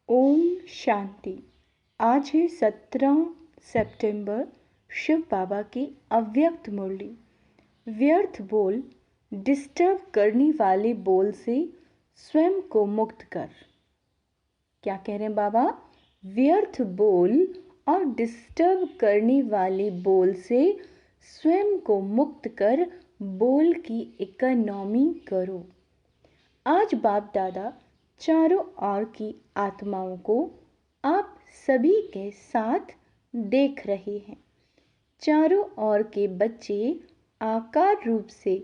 ओम शांति। आज है 17 सितंबर, शिव बाबा की अव्यक्त मुरली। व्यर्थ बोल, डिस्टर्ब करने वाले बोल से स्वयं को मुक्त कर। क्या कह रहे हैं बाबा? व्यर्थ बोल और डिस्टर्ब करने वाले बोल से स्वयं को मुक्त कर बोल की इकोनॉमी करो। आज बाप दादा चारों ओर की आत्माओं को आप सभी के साथ देख रहे हैं। चारों ओर के बच्चे आकार रूप से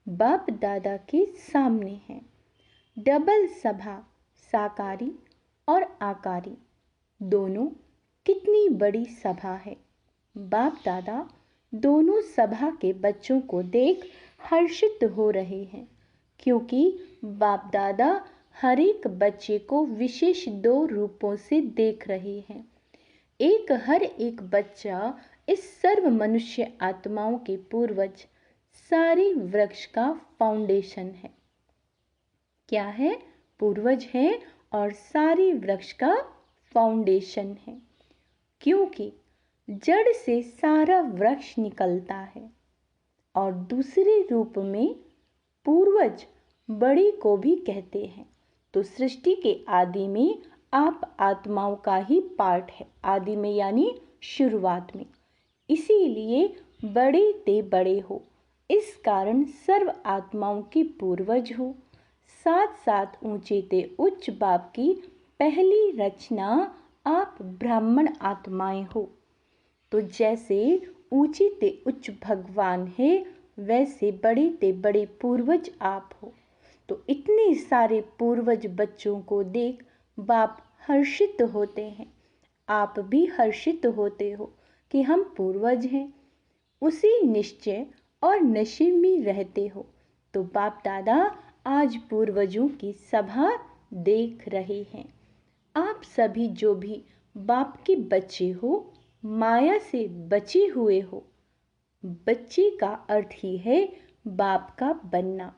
बाप दादा के सामने हैं। डबल सभा, साकारी और आकारी दोनों कितनी बड़ी सभा है। बाप दादा दोनों सभा के बच्चों को देख हर्षित हो रहे हैं, क्योंकि बाप दादा हर एक बच्चे को विशेष 2 रूपों से देख रहे हैं। हर एक बच्चा इस सर्व मनुष्य आत्माओं के पूर्वज सारे वृक्ष का फाउंडेशन है। क्या है? पूर्वज है और सारे वृक्ष का फाउंडेशन है, क्योंकि जड़ से सारा वृक्ष निकलता है। और दूसरे रूप में पूर्वज बड़े को भी कहते हैं। तो सृष्टि के आदि में आप आत्माओं का ही पार्ट है। आदि में यानी शुरुआत में, इसीलिए बड़े ते बड़े हो। इस कारण सर्व आत्माओं के पूर्वज हो। साथ साथ ऊंचे ते उच्च बाप की पहली रचना आप ब्राह्मण आत्माएं हो। तो जैसे ऊंचे ते उच्च भगवान है, वैसे बड़े ते बड़े पूर्वज आप हो। तो इतने सारे पूर्वज बच्चों को देख बाप हर्षित होते हैं। आप भी हर्षित होते हो कि हम पूर्वज हैं। उसी निश्चय और नशे में रहते हो। तो बाप दादा आज पूर्वजों की सभा देख रहे हैं। आप सभी जो भी बाप के बच्चे हो, माया से बचे हुए हो। बच्चे का अर्थ ही है बाप का बनना,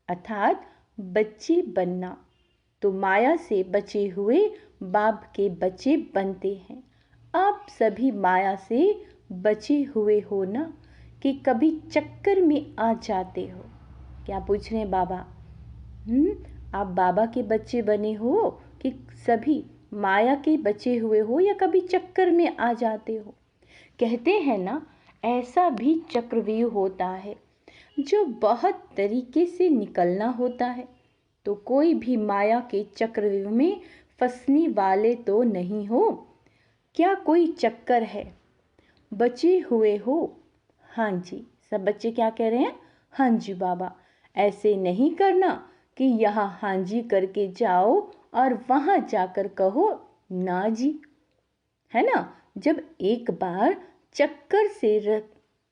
अर्थात बच्चे बनना। तो माया से बचे हुए बाप के बच्चे बनते हैं। आप सभी माया से बचे हुए हो ना, कि कभी चक्कर में आ जाते हो? क्या पूछ रहे हैं बाबा? आप बाबा के बच्चे बने हो कि सभी माया के बचे हुए हो, या कभी चक्कर में आ जाते हो? कहते हैं ना, ऐसा भी चक्रव्यूह होता है जो बहुत तरीके से निकलना होता है। तो कोई भी माया के चक्रव्यूह में फंसने वाले तो नहीं हो। क्या कोई चक्कर है? बचे हुए हो? हाँ जी, सब बच्चे क्या कह रहे हैं? हाँ जी बाबा। ऐसे नहीं करना कि यहाँ हाँ जी करके जाओ और वहाँ जाकर कहो ना जी, है ना। जब एक बार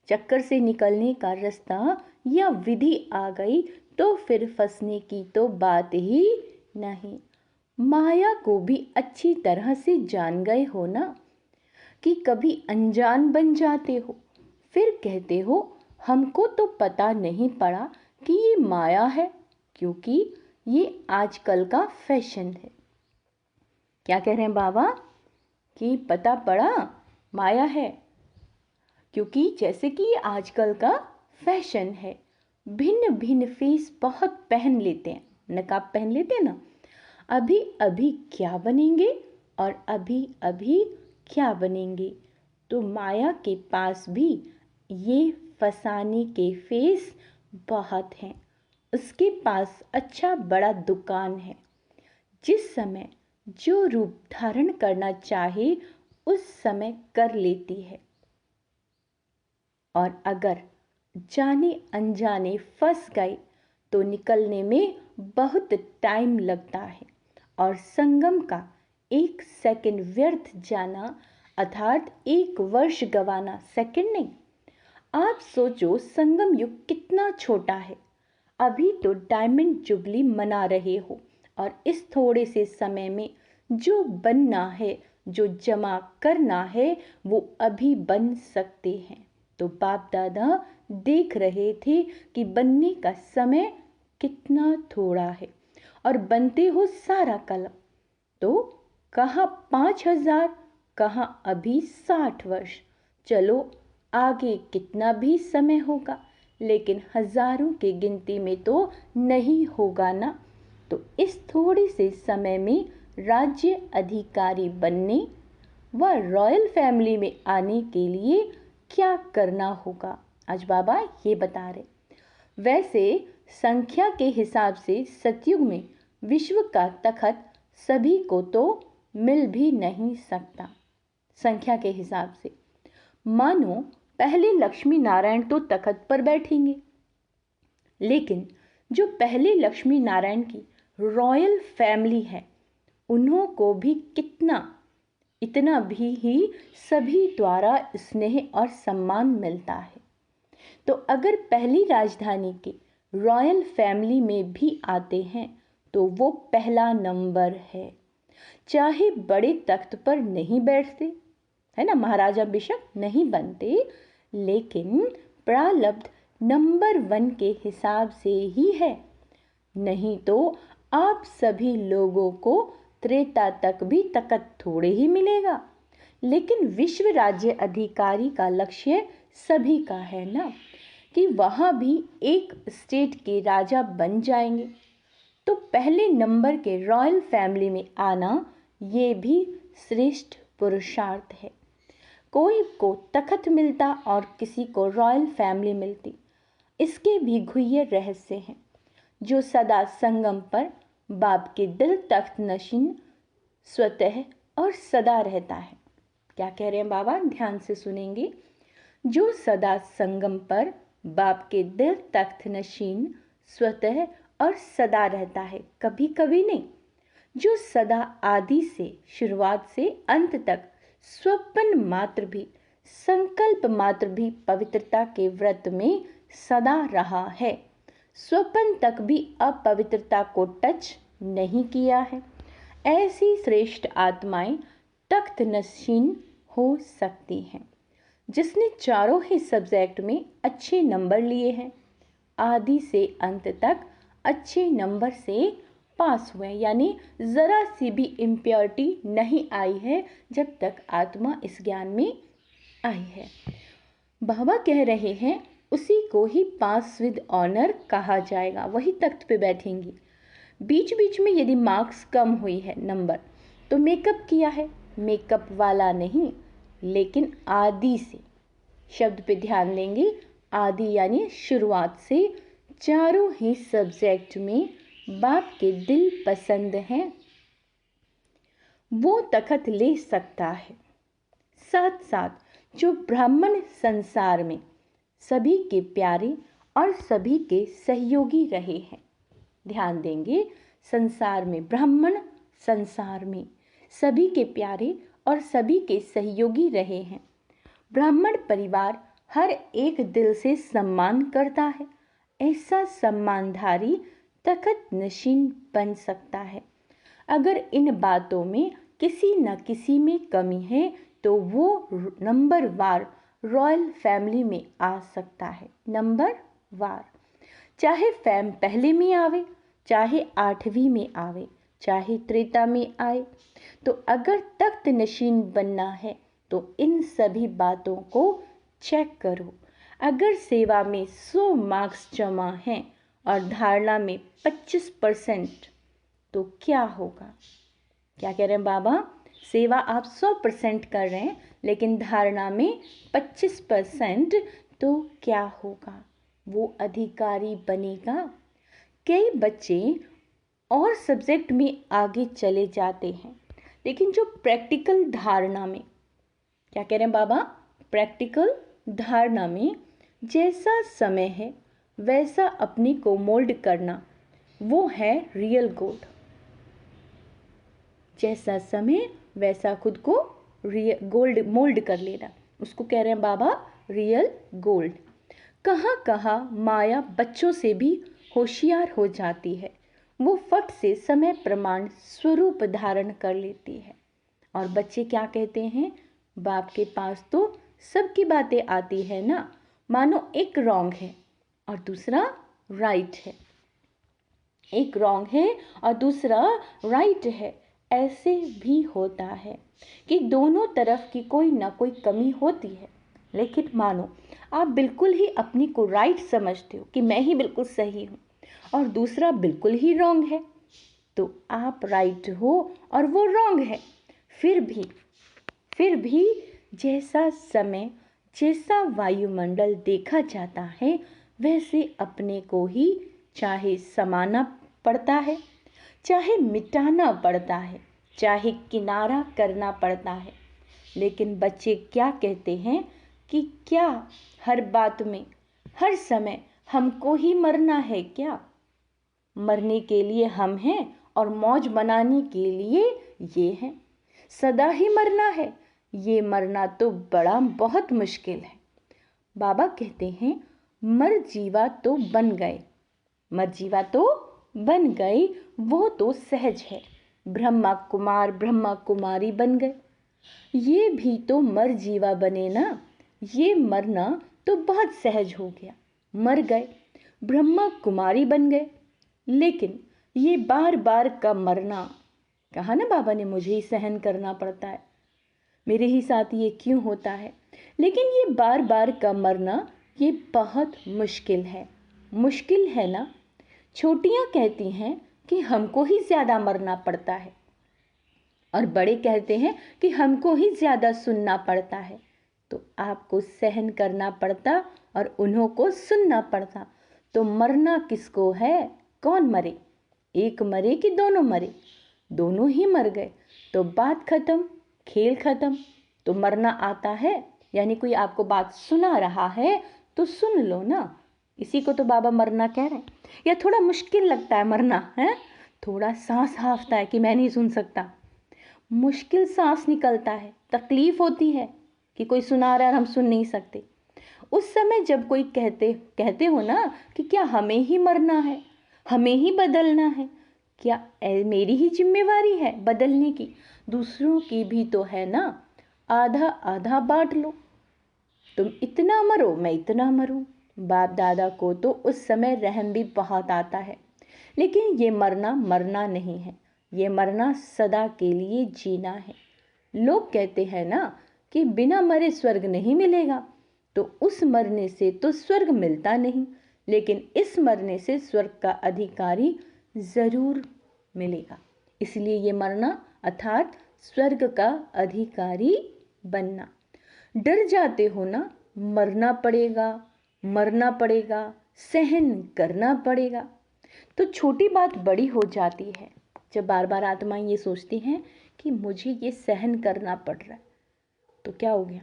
चक्कर से निकलने का रास्ता या विधि आ गई, तो फिर फंसने की तो बात ही नहीं। माया को भी अच्छी तरह से जान गए हो ना, कि कभी अनजान बन जाते हो, फिर कहते हो हमको तो पता नहीं पड़ा कि ये माया है, क्योंकि ये आजकल का फैशन है। क्या कह रहे हैं बाबा? कि पता पड़ा माया है, क्योंकि जैसे कि ये आजकल का फैशन है। भिन्न भिन्न फेस बहुत पहन लेते हैं, नकाब पहन लेते हैं ना। अभी अभी क्या बनेंगे और अभी अभी क्या बनेंगे। तो माया के पास भी ये फसाने के फेस बहुत हैं। उसके पास अच्छा बड़ा दुकान है। जिस समय जो रूप धारण करना चाहे उस समय कर लेती है। और अगर जाने अनजाने फंस गए तो निकलने में बहुत टाइम लगता है। और संगम का 1 सेकंड व्यर्थ जाना अर्थात 1 वर्ष गवाना, सेकंड नहीं। आप सोचो संगम युग कितना छोटा है। अभी तो डायमंड जुबली मना रहे हो, और इस थोड़े से समय में जो बनना है, जो जमा करना है, वो अभी बन सकते हैं। तो बाप दादा देख रहे थे कि बनने का समय कितना थोड़ा है, और बनते हो सारा कलम। तो कहाँ 5,000, कहाँ अभी 60 वर्ष। चलो आगे कितना भी समय होगा, लेकिन हजारों की गिनती में तो नहीं होगा ना। तो इस थोड़े से समय में राज्य अधिकारी बनने व रॉयल फैमिली में आने के लिए क्या करना होगा, आज बाबा ये बता रहे। वैसे संख्या के हिसाब से सतयुग में विश्व का तखत सभी को तो मिल भी नहीं सकता। संख्या के हिसाब से मानो पहले लक्ष्मी नारायण तो तखत पर बैठेंगे, लेकिन जो पहले लक्ष्मी नारायण की रॉयल फैमिली है, उन्हों को भी इतना भी ही सभी द्वारा स्नेह और सम्मान मिलता है। तो अगर पहली राजधानी के रॉयल फैमिली में भी आते हैं तो वो पहला नंबर है। चाहे बड़े तख्त पर नहीं बैठते, है ना, महाराजा बेशक नहीं बनते, लेकिन प्रारब्ध नंबर 1 के हिसाब से ही है। नहीं तो आप सभी लोगों को त्रेता तक भी तखत थोड़े ही मिलेगा। लेकिन विश्व राज्य अधिकारी का लक्ष्य सभी का है ना, कि वहाँ भी एक स्टेट के राजा बन जाएंगे। तो पहले नंबर के रॉयल फैमिली में आना ये भी श्रेष्ठ पुरुषार्थ है। कोई को तखत मिलता और किसी को रॉयल फैमिली मिलती, इसके भी गुह्य रहस्य हैं। जो सदा संगम पर बाप के दिल तख्त नशीन स्वतः और सदा रहता है। क्या कह रहे हैं बाबा, ध्यान से सुनेंगे। जो सदा संगम पर बाप के दिल तख्त नशीन स्वतः और सदा रहता है, कभी कभी नहीं। जो सदा आदि से शुरुआत से अंत तक स्वप्न मात्र भी, संकल्प मात्र भी पवित्रता के व्रत में सदा रहा है, स्वप्न तक भी अपवित्रता को टच नहीं किया है, ऐसी श्रेष्ठ आत्माएं तख्त नशीन हो सकती हैं। जिसने चारों ही सब्जेक्ट में अच्छे नंबर लिए हैं, आदि से अंत तक अच्छे नंबर से पास हुए, यानी जरा सी भी इम्प्योरिटी नहीं आई है जब तक आत्मा इस ज्ञान में आई है। बाबा कह रहे हैं उसी को ही पास विद ऑनर कहा जाएगा, वही तख्त पे बैठेंगी। बीच बीच में यदि मार्क्स कम हुई है नंबर, तो मेकअप किया है, मेकअप वाला नहीं, लेकिन आदि से, शब्द पे ध्यान देंगे, आदि यानी शुरुआत से चारों ही सब्जेक्ट में बाप के दिल पसंद हैं, वो तखत ले सकता है। साथ साथ जो ब्राह्मण संसार में सभी के प्यारे और सभी के सहयोगी रहे हैं, ध्यान देंगे, संसार में ब्राह्मण संसार में सभी के प्यारे और सभी के सहयोगी रहे हैं। ब्राह्मण परिवार हर एक दिल से सम्मान करता है, ऐसा सम्मानधारी तखत नशीन बन सकता है। अगर इन बातों में किसी न किसी में कमी है तो वो नंबर वार रॉयल फैमिली में आ सकता है, नंबर वार। चाहे फैम पहले में आवे, चाहे 8वीं में आवे, चाहे त्रेता में आए, तो अगर तख्त नशीन बनना है तो इन सभी बातों को चेक करो। अगर सेवा में 100 मार्क्स जमा हैं और धारणा में 25%, तो क्या होगा? क्या कह रहे हैं बाबा, सेवा आप 100% कर रहे हैं लेकिन धारणा में 25%, तो क्या होगा? वो अधिकारी बनेगा। कई बच्चे और सब्जेक्ट में आगे चले जाते हैं, लेकिन जो प्रैक्टिकल धारणा में, क्या कह रहे हैं बाबा, प्रैक्टिकल धारणा में जैसा समय है वैसा अपने को मोल्ड करना, वो है रियल गोल्ड। जैसा समय वैसा खुद को गोल्ड मोल्ड कर लेना, उसको कह रहे हैं बाबा रियल गोल्ड। कहाँ कहाँ माया बच्चों से भी होशियार हो जाती है, वो फट से समय प्रमाण स्वरूप धारण कर लेती है। और बच्चे क्या कहते हैं, बाप के पास तो सबकी बातें आती है ना, मानो एक रॉन्ग है और दूसरा राइट है, एक रॉन्ग है और दूसरा राइट है, ऐसे भी होता है कि दोनों तरफ की कोई ना कोई कमी होती है, लेकिन मानो आप बिल्कुल ही अपनी को राइट समझते हो कि मैं ही बिल्कुल सही हूँ और दूसरा बिल्कुल ही रॉन्ग है, तो आप राइट हो और वो रॉन्ग है। फिर भी जैसा समय, जैसा वायुमंडल देखा जाता है, वैसे अपने को ही चाहे समाना पड़ता है, चाहे मिटाना पड़ता है, चाहे किनारा करना पड़ता है। लेकिन बच्चे क्या कहते हैं कि क्या हर बात में, हर समय हमको ही मरना है क्या? मरने के लिए हम हैं और मौज मनाने के लिए ये हैं। सदा ही मरना है, ये मरना तो बड़ा बहुत मुश्किल है। बाबा कहते हैं मर जीवा तो बन गए, मर जीवा तो बन गए, वो तो सहज है। ब्रह्मा कुमार ब्रह्मा कुमारी बन गए, ये भी तो मर जीवा बने ना। ये मरना तो बहुत सहज हो गया, मर गए, ब्रह्मा कुमारी बन गए। लेकिन ये बार बार का मरना, कहा ना बाबा ने मुझे ही सहन करना पड़ता है, मेरे ही साथ ये क्यों होता है। लेकिन ये बार बार का मरना ये बहुत मुश्किल है। मुश्किल है ना। छोटियां कहती हैं कि हमको ही ज़्यादा मरना पड़ता है और बड़े कहते हैं कि हमको ही ज़्यादा सुनना पड़ता है। तो आपको सहन करना पड़ता और उन्हों को सुनना पड़ता। तो मरना किसको है? कौन मरे? एक मरे कि दोनों मरे? दोनों ही मर गए तो बात खत्म, खेल खत्म। तो मरना आता है, यानी कोई आपको बात सुना रहा है तो सुन लो ना। इसी को तो बाबा मरना कह रहे हैं। या थोड़ा मुश्किल लगता है मरना है, थोड़ा सांस हांफता है कि मैं नहीं सुन सकता, मुश्किल सांस निकलता है, तकलीफ होती है कि कोई सुना रहा है और हम सुन नहीं सकते। उस समय जब कोई कहते हो ना कि क्या हमें ही मरना है, हमें ही बदलना है, क्या मेरी ही जिम्मेवारी है बदलने की? दूसरों की भी तो है ना। आधा आधा बांट लो, तुम इतना मरो मैं इतना मरूं। बाप दादा को तो उस समय रहम भी बहुत आता है। लेकिन ये मरना मरना नहीं है, ये मरना सदा के लिए जीना है। लोग कहते हैं ना कि बिना मरे स्वर्ग नहीं मिलेगा, तो उस मरने से तो स्वर्ग मिलता नहीं, लेकिन इस मरने से स्वर्ग का अधिकारी जरूर मिलेगा। इसलिए ये मरना अर्थात स्वर्ग का अधिकारी बनना। डर जाते हो ना, मरना पड़ेगा, मरना पड़ेगा, सहन करना पड़ेगा। तो छोटी बात बड़ी हो जाती है जब बार बार आत्माएं ये सोचती हैं कि मुझे ये सहन करना पड़ रहा है। तो क्या हो गया?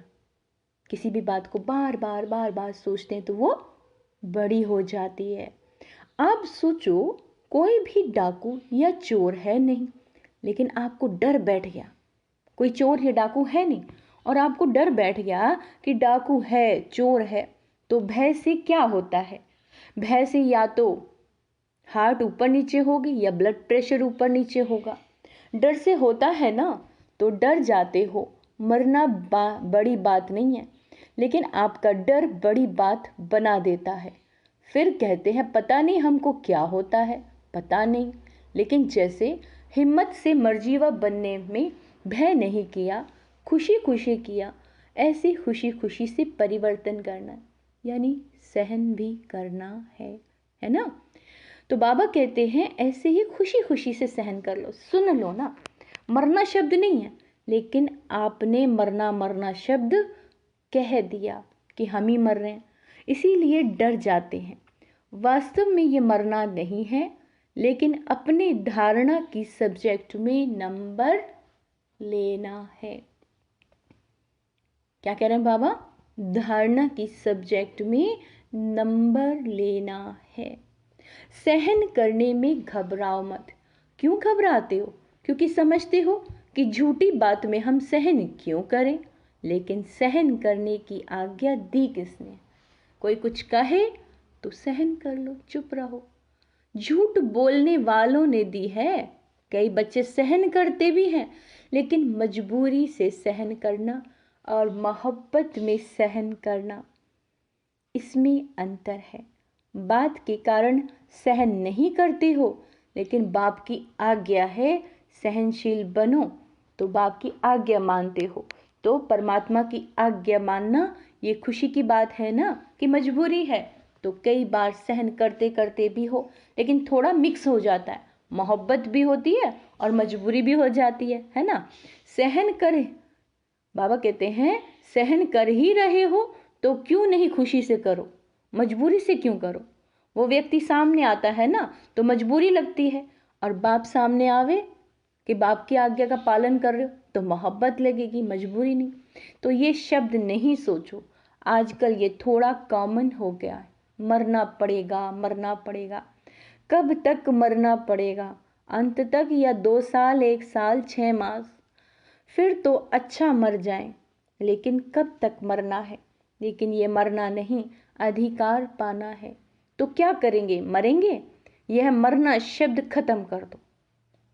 किसी भी बात को बार बार सोचते हैं तो वो बड़ी हो जाती है। आप सोचो कोई भी डाकू या चोर है नहीं, लेकिन आपको डर बैठ गया, कोई चोर या डाकू है नहीं और आपको डर बैठ गया कि डाकू है, चोर है। तो भय से क्या होता है? भय से या तो हार्ट ऊपर नीचे होगी या ब्लड प्रेशर ऊपर नीचे होगा। डर से होता है ना, तो डर जाते हो। मरना बड़ी बात नहीं है, लेकिन आपका डर बड़ी बात बना देता है। फिर कहते हैं पता नहीं हमको क्या होता है, पता नहीं। लेकिन जैसे हिम्मत से मर्जीवा बनने में भय नहीं किया, खुशी खुशी किया, ऐसे खुशी खुशी से परिवर्तन करना, यानी सहन भी करना है ना। तो बाबा कहते हैं ऐसे ही खुशी खुशी से सहन कर लो। सुन लो ना, मरना शब्द नहीं है, लेकिन आपने मरना मरना शब्द कह दिया कि हम ही मर रहे हैं, इसीलिए डर जाते हैं। वास्तव में ये मरना नहीं है, लेकिन अपने धारणा की सब्जेक्ट में नंबर लेना है। क्या कह रहे हैं बाबा? धारणा की सब्जेक्ट में नंबर लेना है। सहन करने में घबराओ मत। क्यों घबराते हो? क्योंकि समझते हो कि झूठी बात में हम सहन क्यों करें। लेकिन सहन करने की आज्ञा दी किसने? कोई कुछ कहे तो सहन कर लो, चुप रहो। झूठ बोलने वालों ने दी है। कई बच्चे सहन करते भी हैं, लेकिन मजबूरी से सहन करना और मोहब्बत में सहन करना, इसमें अंतर है। बात के कारण सहन नहीं करते हो, लेकिन बाप की आज्ञा है सहनशील बनो तो बाप की आज्ञा मानते हो। तो परमात्मा की आज्ञा मानना ये खुशी की बात है ना, कि मजबूरी है तो कई बार सहन करते करते भी हो, लेकिन थोड़ा मिक्स हो जाता है, मोहब्बत भी होती है और मजबूरी भी हो जाती है ना। सहन करे, बाबा कहते हैं सहन कर ही रहे हो तो क्यों नहीं खुशी से करो, मजबूरी से क्यों करो। वो व्यक्ति सामने आता है ना तो मजबूरी लगती है, और बाप सामने आवे कि बाप की आज्ञा का पालन कर रहे हो तो मोहब्बत लगेगी, मजबूरी नहीं। तो ये शब्द नहीं सोचो, आजकल ये थोड़ा कॉमन हो गया है, मरना पड़ेगा मरना पड़ेगा। कब तक मरना पड़ेगा, अंत तक या 2 साल 1 साल 6 मास, फिर तो अच्छा मर जाएं, लेकिन कब तक मरना है। लेकिन ये मरना नहीं, अधिकार पाना है। तो क्या करेंगे, मरेंगे। यह मरना शब्द खत्म कर दो।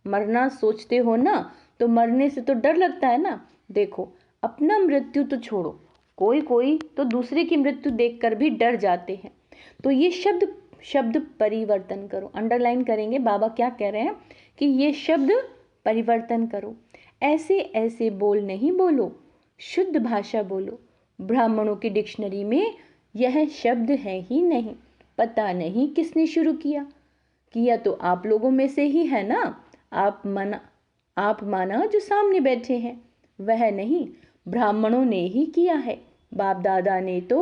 मरना सोचते हो ना तो मरने से तो डर लगता है ना। देखो अपना मृत्यु तो छोड़ो, कोई तो दूसरे की मृत्यु देखकर भी डर जाते हैं। तो ये शब्द परिवर्तन करो, अंडरलाइन करेंगे बाबा क्या कह रहे हैं कि ये शब्द परिवर्तन करो। ऐसे ऐसे बोल नहीं बोलो, शुद्ध भाषा बोलो। ब्राह्मणों की डिक्शनरी में यह शब्द है ही नहीं। पता नहीं किसने शुरू किया तो आप लोगों में से ही है ना। आप माना जो सामने बैठे हैं, वह नहीं, ब्राह्मणों ने ही किया है। बाप दादा ने तो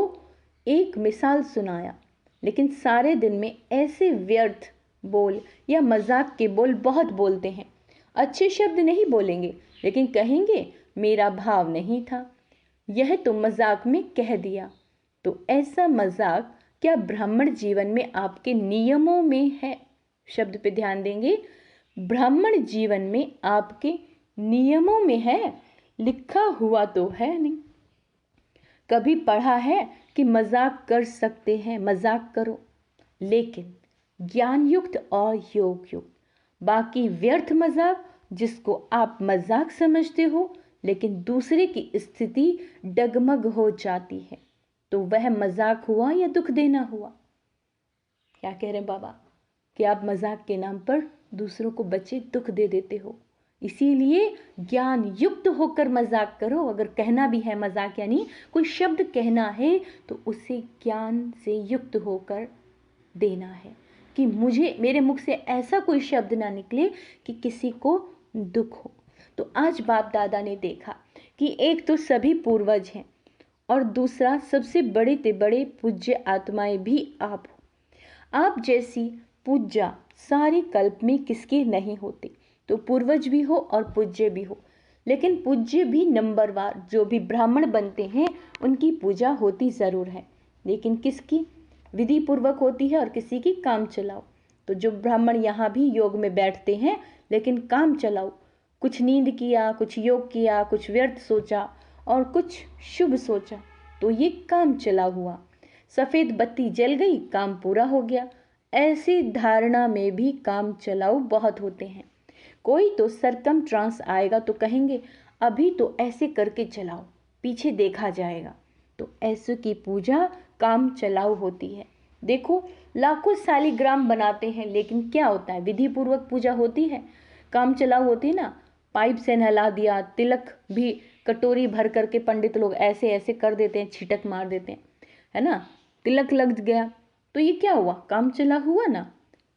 एक मिसाल सुनाया, लेकिन सारे दिन में ऐसे व्यर्थ बोल या मजाक के बोल बहुत बोलते हैं। अच्छे शब्द नहीं बोलेंगे, लेकिन कहेंगे मेरा भाव नहीं था, यह तो मजाक में कह दिया। तो ऐसा मजाक क्या ब्राह्मण जीवन में आपके नियमों में है। शब्द पे ध्यान देंगे, ब्राह्मण जीवन में आपके नियमों में है, लिखा हुआ तो है नहीं। कभी पढ़ा है कि मजाक कर सकते हैं, मजाक करो, लेकिन ज्ञान युक्त और योग युक्त। बाकी व्यर्थ मजाक जिसको आप मजाक समझते हो, लेकिन दूसरे की स्थिति डगमग हो जाती है, तो वह मजाक हुआ या दुख देना हुआ। क्या कह रहे हैं बाबा कि आप मजाक के नाम पर दूसरों को बच्चे दुख दे देते हो। इसीलिए ज्ञान युक्त होकर मजाक करो। अगर कहना भी है मजाक, यानी कोई शब्द कहना है तो उसे ज्ञान से युक्त होकर देना है, कि मेरे मुख से ऐसा कोई शब्द ना निकले कि किसी को दुख हो। तो आज बाप दादा ने देखा कि एक तो सभी पूर्वज हैं, और दूसरा सबसे बड़े ते बड़े पूज्य आत्माएं भी आप हो। आप जैसी पूज्या सारे कल्प में किसकी नहीं होती। तो पूर्वज भी हो और पूज्य भी हो, लेकिन पूज्य भी नंबरवार, जो भी ब्राह्मण बनते हैं उनकी पूजा होती ज़रूर है, लेकिन किसकी विधि पूर्वक होती है और किसी की काम चलाओ। तो जो ब्राह्मण यहाँ भी योग में बैठते हैं, लेकिन काम चलाओ, कुछ नींद किया, कुछ योग किया, कुछ व्यर्थ सोचा और कुछ शुभ सोचा, तो ये काम चला हुआ। सफ़ेद बत्ती जल गई, काम पूरा हो गया। ऐसी धारणा में भी काम चलाओ बहुत होते हैं। कोई तो सरकम ट्रांस आएगा तो कहेंगे अभी तो ऐसे करके चलाओ, पीछे देखा जाएगा। तो ऐसे की पूजा काम चलाओ होती है। देखो लाखों शालिग्राम बनाते हैं, लेकिन क्या होता है, विधि पूर्वक पूजा होती है, काम चलाओ होती है ना। पाइप से नहला दिया, तिलक भी कटोरी भर करके पंडित लोग ऐसे ऐसे कर देते हैं, छिटक मार देते हैं, है ना, तिलक लग गया, तो ये क्या हुआ, काम चला हुआ ना।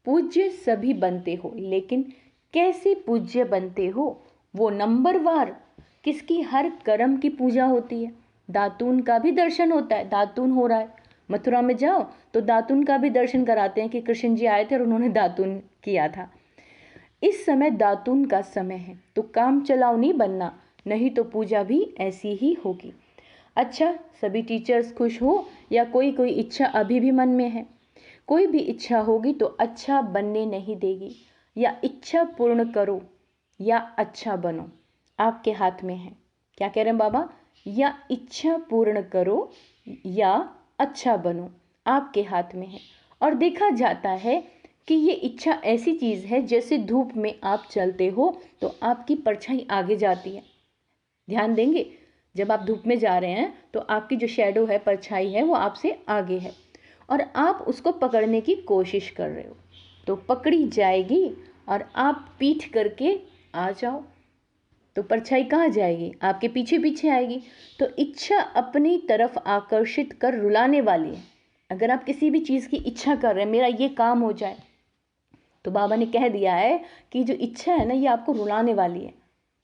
पूज्य सभी बनते हो, लेकिन कैसे पूज्य बनते हो, वो नंबरवार किसकी हर कर्म की पूजा होती है। दातून का भी दर्शन होता है, दातून हो रहा है, मथुरा में जाओ तो दातून का भी दर्शन कराते हैं कि कृष्ण जी आए थे और उन्होंने दातून किया था। इस समय दातून का समय है, तो काम चलाओ नहीं बनना, नहीं तो पूजा भी ऐसी ही होगी। अच्छा, सभी टीचर्स खुश हो या कोई इच्छा अभी भी मन में है। कोई भी इच्छा होगी तो अच्छा बनने नहीं देगी। या इच्छा पूर्ण करो या अच्छा बनो, आपके हाथ में है। क्या कह रहे हैं बाबा, या इच्छा पूर्ण करो या अच्छा बनो, आपके हाथ में है। और देखा जाता है कि ये इच्छा ऐसी चीज़ है, जैसे धूप में आप चलते हो तो आपकी परछाई आगे जाती है। ध्यान देंगे, जब आप धूप में जा रहे हैं तो आपकी जो शैडो है, परछाई है, वो आपसे आगे है और आप उसको पकड़ने की कोशिश कर रहे हो, तो पकड़ी जाएगी और आप पीठ करके आ जाओ। तो परछाई कहाँ जाएगी? आपके पीछे पीछे आएगी। तो इच्छा अपनी तरफ आकर्षित कर रुलाने वाली है। अगर आप किसी भी चीज़ की इच्छा कर रहे हैं, मेरा ये काम हो जाए, तो बाबा ने कह दिया है कि जो इच्छा है ना, ये आपको रुलाने वाली है।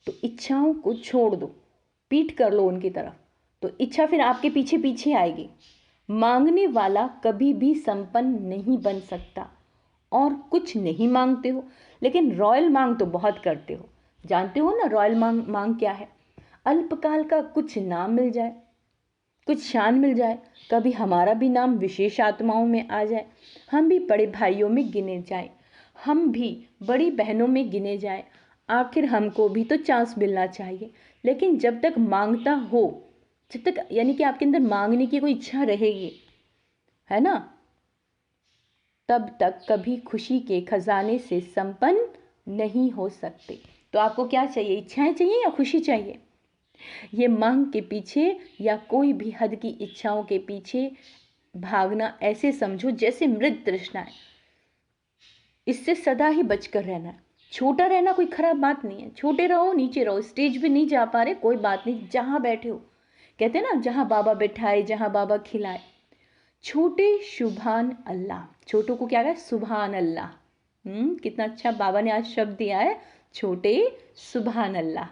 तो इच्छाओं को छोड़ दो, पीठ कर लो उनकी तरफ, तो इच्छा फिर आपके पीछे पीछे आएगी। मांगने वाला कभी भी संपन्न नहीं बन सकता। और कुछ नहीं मांगते हो, लेकिन रॉयल मांग तो बहुत करते हो। जानते हो ना रॉयल मांग क्या है? अल्पकाल का कुछ नाम मिल जाए, कुछ शान मिल जाए, कभी हमारा भी नाम विशेष आत्माओं में आ जाए, हम भी बड़े भाइयों में गिने जाए, हम भी बड़ी बहनों में गिने जाए। आखिर हमको भी तो चांस मिलना चाहिए। लेकिन जब तक मांगता हो, जब तक यानी कि आपके अंदर मांगने की कोई इच्छा रहेगी, है ना, तब तक कभी खुशी के खजाने से संपन्न नहीं हो सकते। तो आपको क्या चाहिए? इच्छाएं चाहिए या खुशी चाहिए? ये मांग के पीछे या कोई भी हद की इच्छाओं के पीछे भागना ऐसे समझो जैसे मृत तृष्णा है। इससे सदा ही बचकर रहना है। छोटा रहना कोई खराब बात नहीं है। छोटे रहो, नीचे रहो, स्टेज पे नहीं जा पा रहे, कोई बात नहीं, जहां बैठे हो। कहते हैं ना, जहां बाबा बैठाए, जहां बाबा खिलाए। छोटे शुभान अल्लाह। छोटों को क्या कहा? सुभान अल्लाह। कितना अच्छा बाबा ने आज शब्द दिया है, छोटे सुभान अल्लाह।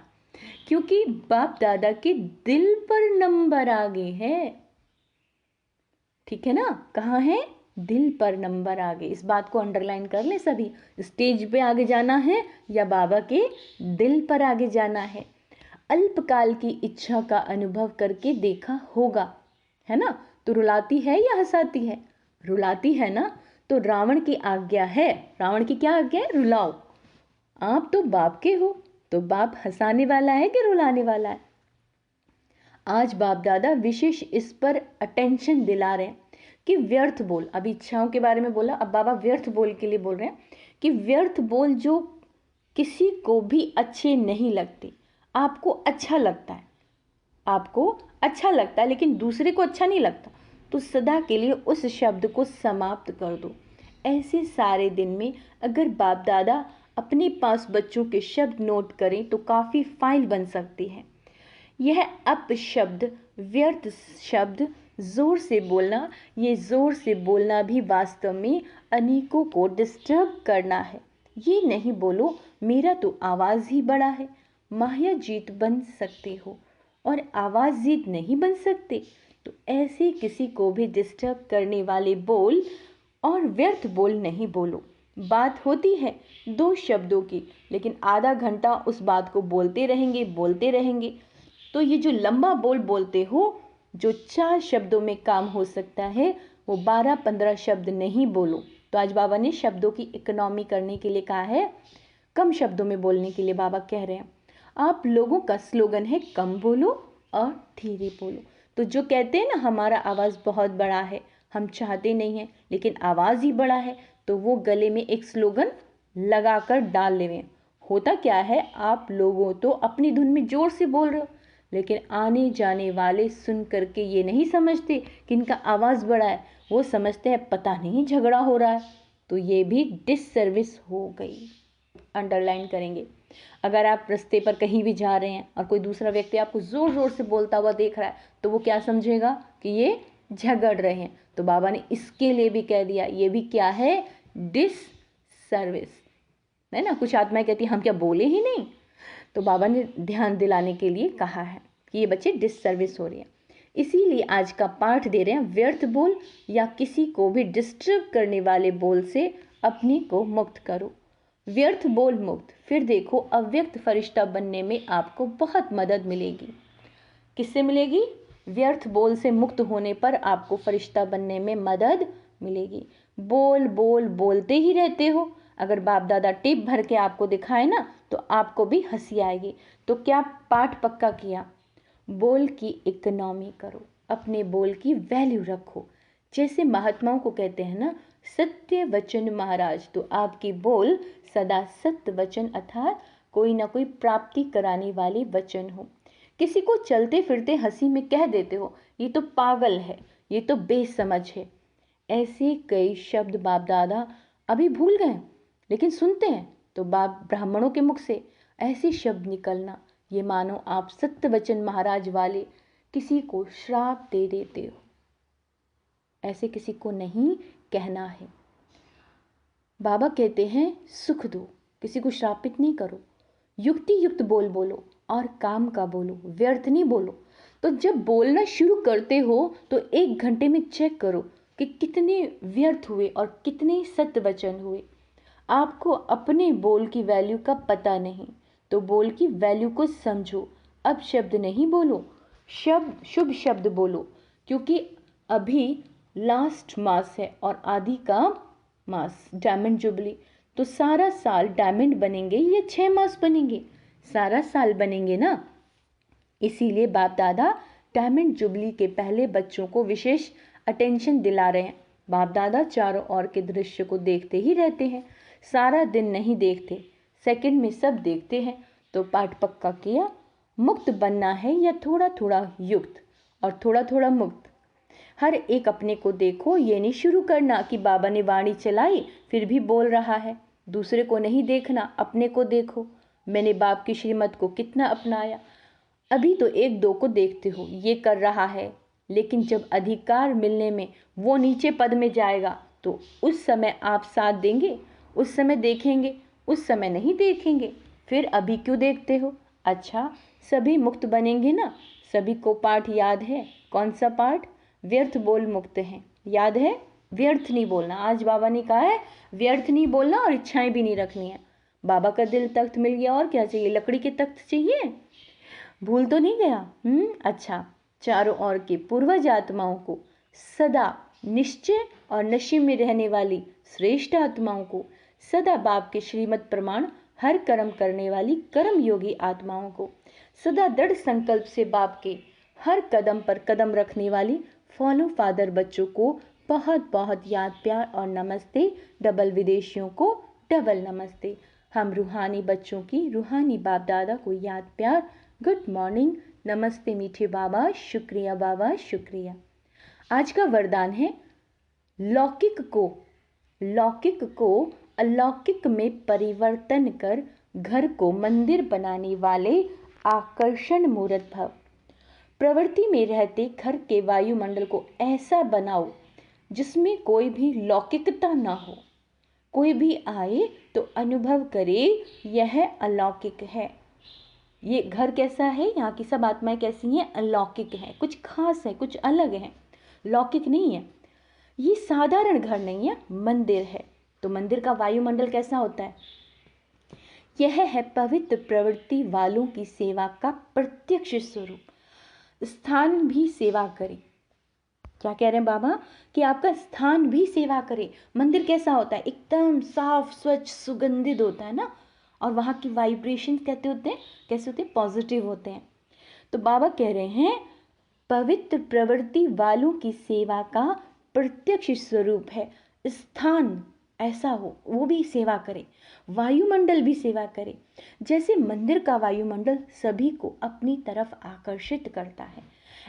क्योंकि बाप दादा के दिल पर नंबर आगे है। ठीक है ना? कहाँ है? दिल पर नंबर आगे। इस बात को अंडरलाइन कर ले सभी। स्टेज पे आगे जाना है या बाबा के दिल पर आगे जाना है? अल्पकाल की इच्छा का अनुभव करके देखा होगा, है ना? तो रुलाती है या हंसाती है? रुलाती है ना? तो रावण की आज्ञा है। रावण की क्या आज्ञा है? रुलाओ। आप तो बाप के हो, तो बाप हंसाने वाला है कि रुलाने वाला है? आज बाप दादा विशेष इस पर अटेंशन दिला रहे हैं कि व्यर्थ बोल, अभी इच्छाओं के बारे में बोला, अब बाबा व्यर्थ बोल के लिए बोल रहे हैं कि व्यर्थ बोल जो किसी को भी अच्छे नहीं लगते। आपको अच्छा लगता है, आपको अच्छा लगता है, लेकिन दूसरे को अच्छा नहीं लगता, तो सदा के लिए उस शब्द को समाप्त कर दो। ऐसे सारे दिन में अगर बाप दादा अपने पास बच्चों के शब्द नोट करें तो काफ़ी फाइल बन सकती है। यह अपशब्द, व्यर्थ शब्द, जोर से बोलना, ये जोर से बोलना भी वास्तव में अनेकों को डिस्टर्ब करना है। ये नहीं बोलो मेरा तो आवाज़ ही बड़ा है। माया जीत बन सकते हो और आवाज़ जीत नहीं बन सकते। तो ऐसे किसी को भी डिस्टर्ब करने वाले बोल और व्यर्थ बोल नहीं बोलो। बात होती है दो शब्दों की, लेकिन आधा घंटा उस बात को बोलते रहेंगे। तो ये जो लंबा बोल बोलते हो, जो 4 शब्दों में काम हो सकता है, वो 12-15 शब्द नहीं बोलो। तो आज बाबा ने शब्दों की इकोनॉमी करने के लिए कहा है, कम शब्दों में बोलने के लिए बाबा कह रहे हैं। आप लोगों का स्लोगन है कम बोलो और धीरे बोलो। तो जो कहते हैं ना हमारा आवाज़ बहुत बड़ा है, हम चाहते नहीं हैं लेकिन आवाज़ ही बड़ा है, तो वो गले में एक स्लोगन लगा कर डाल ले रहे हैं। होता क्या है, आप लोगों तो अपनी धुन में ज़ोर से बोल रहे हो, लेकिन आने जाने वाले सुन करके ये नहीं समझते कि इनका आवाज़ बड़ा है, वो समझते हैं पता नहीं झगड़ा हो रहा है। तो ये भी डिससर्विस हो गई। अंडरलाइन करेंगे। अगर आप रास्ते पर कहीं भी जा रहे हैं और कोई दूसरा व्यक्ति आपको ज़ोर ज़ोर से बोलता हुआ देख रहा है, तो वो क्या समझेगा कि ये झगड़ रहे हैं। तो बाबा ने इसके लिए भी कह दिया, ये भी क्या है? डिससर्विस, है ना? कुछ आत्माएं कहती हम क्या बोले ही नहीं। तो बाबा ने ध्यान दिलाने के लिए कहा है कि ये बच्चे डिससर्विस हो रही है। इसीलिए आज का पाठ दे रहे हैं, व्यर्थ बोल या किसी को भी डिस्टर्ब करने वाले बोल से अपने को मुक्त करो। व्यर्थ बोल मुक्त, फिर देखो अव्यक्त फरिश्ता बनने में आपको बहुत मदद मिलेगी। किससे मिलेगी? व्यर्थ बोल से मुक्त होने पर आपको फरिश्ता बनने में मदद मिलेगी। बोल बोल बोलते ही रहते हो। अगर बाप दादा टिप भर के आपको दिखाए ना, तो आपको भी हंसी आएगी। तो क्या पाठ पक्का किया? बोल की इकोनॉमी करो, अपने बोल की वैल्यू रखो। जैसे महात्माओं को कहते हैं ना, सत्य वचन महाराज, तो आपकी बोल सदा सत्य वचन अर्थात कोई ना कोई प्राप्ति कराने वाले वचन हो। किसी को चलते फिरते हंसी में कह देते हो, ये तो पागल है, ये तो बेसमझ है। ऐसे कई शब्द बाप दादा अभी भूल गए, लेकिन सुनते हैं तो बाप ब्राह्मणों के मुख से, ऐसे शब्द निकलना ये मानो आप सत्यवचन महाराज वाले किसी को श्राप दे देते हो। ऐसे किसी को नहीं कहना है। बाबा कहते हैं सुख दो, किसी को श्रापित नहीं करो। युक्ति युक्त बोल बोलो और काम का बोलो, व्यर्थ नहीं बोलो। तो जब बोलना शुरू करते हो तो 1 घंटे में चेक करो कि कितने व्यर्थ हुए और कितने सत्य वचन हुए। आपको अपने बोल की वैल्यू का पता नहीं तो बोल की वैल्यू को समझो। अब शब्द नहीं बोलो, शुभ शब्द बोलो, क्योंकि अभी लास्ट मास है और आदि का मास डायमंड जुबली। तो सारा साल डायमंड बनेंगे या 6 मास बनेंगे? सारा साल बनेंगे ना। इसीलिए बाप दादा डायमंड जुबली के पहले बच्चों को विशेष अटेंशन दिला रहे हैं। बाप दादा चारों ओर के दृश्य को देखते ही रहते हैं, सारा दिन नहीं देखते, सेकंड में सब देखते हैं। तो पाठ पक्का किया। मुक्त बनना है या थोड़ा थोड़ा युक्त और थोड़ा थोड़ा मुक्त। हर एक अपने को देखो, ये नहीं शुरू करना कि बाबा ने वाणी चलाई फिर भी बोल रहा है। दूसरे को नहीं देखना, अपने को देखो। मैंने बाप की श्रीमत को कितना अपनाया। अभी तो 1-2 को देखते हो ये कर रहा है, लेकिन जब अधिकार मिलने में वो नीचे पद में जाएगा तो उस समय आप साथ देंगे, उस समय देखेंगे, उस समय नहीं देखेंगे। फिर अभी क्यों देखते हो? अच्छा, सभी मुक्त बनेंगे ना। सभी को पाठ याद है? कौन सा पाठ? व्यर्थ बोल मुक्त हैं, याद है? व्यर्थ नहीं बोलना। आज बाबा ने कहा है व्यर्थ नहीं बोलना और इच्छाएं भी नहीं रखनी है। बाबा का दिल तख्त मिल गया, और क्या चाहिए? लकड़ी के तख्त चाहिए? भूल तो नहीं गया? अच्छा, चारों ओर के पूर्वज आत्माओं को, सदा निश्चय और नशे में रहने वाली श्रेष्ठ आत्माओं को, सदा बाप के श्रीमत प्रमाण हर कर्म करने वाली कर्म योगी आत्माओं को, सदा दृढ़ संकल्प से बाप के हर कदम पर कदम रखने वाली फॉलो फादर बच्चों को बहुत बहुत याद प्यार और नमस्ते। डबल विदेशियों को डबल नमस्ते। हम रूहानी बच्चों की रूहानी बाप दादा को याद प्यार, गुड मॉर्निंग, नमस्ते मीठे बाबा, शुक्रिया बाबा, शुक्रिया। आज का वरदान है लौकिक को अलौकिक में परिवर्तन कर घर को मंदिर बनाने वाले आकर्षण मूर्त भव। प्रवृत्ति में रहते घर के वायुमंडल को ऐसा बनाओ जिसमें कोई भी लौकिकता ना हो। कोई भी आए तो अनुभव करे यह अलौकिक है। ये घर कैसा है? यहाँ की सब आत्माएं कैसी हैं? अलौकिक हैं, कुछ खास है, कुछ अलग है, लौकिक नहीं है। ये साधारण घर नहीं है, मंदिर है। तो मंदिर का वायुमंडल कैसा होता है? यह है पवित्र प्रवृत्ति वालों की सेवा का प्रत्यक्ष स्वरूप। स्थान भी सेवा करे। क्या कह रहे हैं बाबा? कि आपका स्थान भी सेवा करे। मंदिर कैसा होता है? एकदम साफ स्वच्छ सुगंधित होता है ना, और वहाँ की वाइब्रेशन कैसे होते हैं? पॉजिटिव होते हैं। तो बाबा कह रहे हैं पवित्र प्रवृत्ति वालों की सेवा का प्रत्यक्ष स्वरूप है। स्थान ऐसा हो, वो भी सेवा करे, वायुमंडल भी सेवा करे। जैसे मंदिर का वायुमंडल सभी को अपनी तरफ आकर्षित करता है,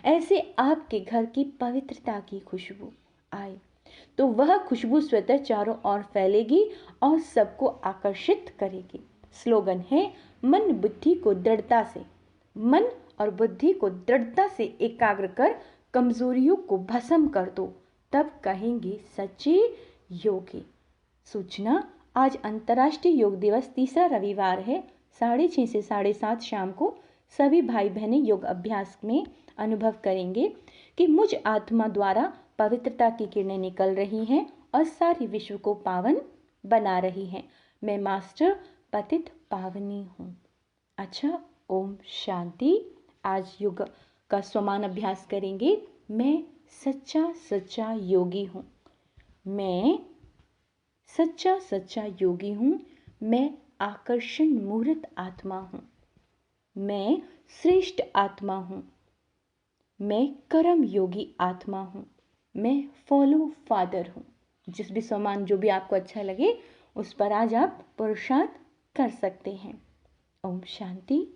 ऐसे आपके घर की पवित्रता की खुशबू आए तो वह खुशबू स्वतः चारों ओर फैलेगी और सबको आकर्षित करेगी। स्लोगन है मन और बुद्धि को दृढ़ता से एकाग्र कर कमजोरियों को भस्म कर दो, तब कहेंगे सच्चे योगी। सूचना, आज अंतर्राष्ट्रीय योग दिवस, तीसरा रविवार है। 6:30 से 7:30 शाम को सभी भाई बहनें योग अभ्यास में अनुभव करेंगे कि मुझ आत्मा द्वारा पवित्रता की किरणें निकल रही हैं और सारी विश्व को पावन बना रही हैं। मैं मास्टर पतित पावनी हूँ। अच्छा, ओम शांति। आज योग का स्वमान अभ्यास करेंगे। मैं सच्चा योगी हूँ। मैं सच्चा योगी हूँ। मैं आकर्षण मूर्त आत्मा हूँ। मैं श्रेष्ठ आत्मा हूँ। मैं कर्म योगी आत्मा हूँ। मैं फॉलो फादर हूँ। जिस भी सम्मान जो भी आपको अच्छा लगे उस पर आज आप पुरुषार्थ कर सकते हैं। ओम शांति।